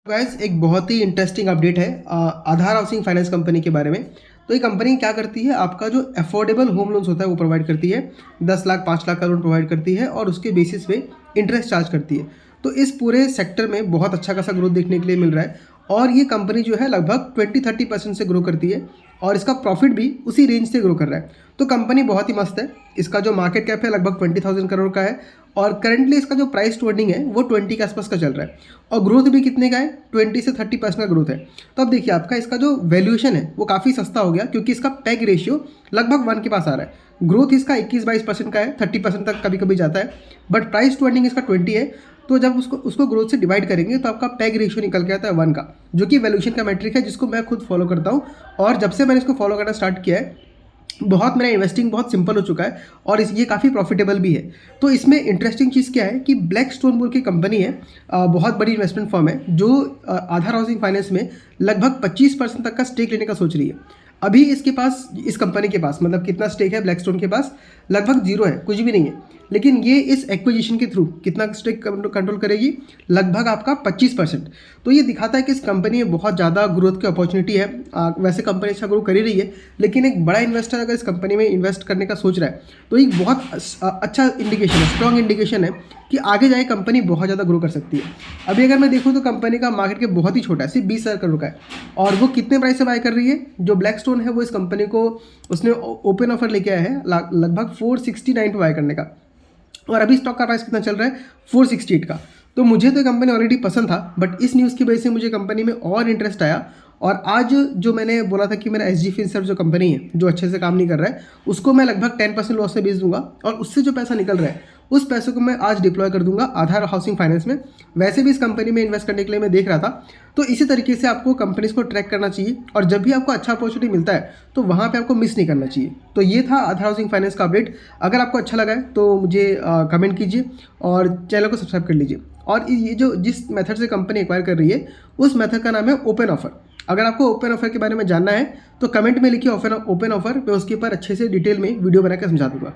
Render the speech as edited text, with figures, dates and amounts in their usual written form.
Guys एक बहुत ही interesting update है आधार हाउसिंग फाइनेंस कंपनी के बारे में। तो ये कंपनी क्या करती है, आपका जो अफोर्डेबल होम लोन्स होता है वो प्रोवाइड करती है। 10 लाख 5 लाख का लोन प्रोवाइड करती है और उसके बेसिस पे इंटरेस्ट चार्ज करती है। तो इस पूरे सेक्टर में बहुत अच्छा खासा ग्रोथ देखने के लिए मिल रहा है और ये कंपनी जो है लगभग 20-30% से ग्रो करती है और इसका प्रॉफिट भी उसी रेंज से ग्रो कर रहा है। तो कंपनी बहुत ही मस्त है। इसका जो मार्केट कैप है लगभग 20,000 करोड़ का है और करंटली इसका जो प्राइस टू अर्निंग है वो 20 के आसपास का चल रहा है और ग्रोथ भी कितने का है, 20 से 30% का ग्रोथ है। तो अब देखिए आपका इसका जो वैल्यूएशन है वो काफ़ी सस्ता हो गया क्योंकि इसका पैग रेशियो लगभग 1 के पास आ रहा है। ग्रोथ इसका 21-22% का है, 30% तक कभी कभी जाता है, बट प्राइस टू अर्निंग इसका 20 है। तो जब उसको ग्रोथ से डिवाइड करेंगे तो आपका पैग रेशियो निकल के आता है 1 का, जो कि वैल्यूएशन का मैट्रिक है जिसको मैं खुद फॉलो करता हूँ। और जब से मैंने इसको फॉलो करना स्टार्ट किया है बहुत मेरा इन्वेस्टिंग बहुत सिंपल हो चुका है और ये काफ़ी प्रॉफिटेबल भी है। तो इसमें इंटरेस्टिंग चीज़ क्या है कि ब्लैक स्टोन बोल की कंपनी है, बहुत बड़ी इन्वेस्टमेंट फर्म है जो आधार हाउसिंग फाइनेंस में लगभग 25% तक का स्टेक लेने का सोच रही है। अभी इसके पास, इस कंपनी के पास मतलब कितना स्टेक है ब्लैक स्टोन के पास, लगभग 0 है, कुछ भी नहीं है। लेकिन ये इस एक्विजिशन के थ्रू कितना स्टेक कंट्रोल करेगी, लगभग आपका 25%। तो ये दिखाता है कि इस कंपनी में बहुत ज़्यादा ग्रोथ की अपॉर्चुनिटी है। वैसे कंपनी अच्छा ग्रो कर ही रही है, लेकिन एक बड़ा इन्वेस्टर अगर इस कंपनी में इन्वेस्ट करने का सोच रहा है तो एक बहुत अच्छा इंडिकेशन है, स्ट्रॉन्ग इंडिकेशन है कि आगे जाए कंपनी बहुत ज़्यादा ग्रो कर सकती है। अभी अगर मैं देखूँ तो कंपनी का मार्केट कैप बहुत ही छोटा है, सिर्फ 20,000 करोड़ का है और वो कितने प्राइस से बाय कर रही है। जो ब्लैक स्टोन है वो इस कंपनी को उसने ओपन ऑफर लेके आया है लगभग 469 पे बाय करने का और अभी स्टॉक का प्राइस कितना चल रहा है, 468 का। तो मुझे तो कंपनी ऑलरेडी पसंद था, बट इस न्यूज़ की वजह से मुझे कंपनी में और इंटरेस्ट आया और आज जो मैंने बोला था कि मेरा SG फिनसर्व जो कंपनी है जो अच्छे से काम नहीं कर रहा है उसको मैं लगभग 10% लॉस से बेच दूंगा और उससे जो पैसा निकल रहा है उस पैसे को मैं आज डिप्लॉय कर दूंगा आधार हाउसिंग फाइनेंस में। वैसे भी इस कंपनी में इन्वेस्ट करने के लिए मैं देख रहा था। तो इसी तरीके से आपको कंपनीज को ट्रैक करना चाहिए और जब भी आपको अच्छा अपॉर्चुनिटी मिलता है तो वहाँ पे आपको मिस नहीं करना चाहिए। तो ये था आधार हाउसिंग फाइनेंस का अपडेट। अगर आपको अच्छा लगा है तो मुझे कमेंट कीजिए और चैनल को सब्सक्राइब कर लीजिए। और ये जो जिस मेथड से कंपनी एक्वायर कर रही है उस मेथड का नाम है ओपन ऑफर। अगर आपको ओपन ऑफर के बारे में जानना है तो कमेंट में लिखिए ओपन ऑफर, मैं उसके ऊपर अच्छे से डिटेल में वीडियो बना के समझा दूंगा।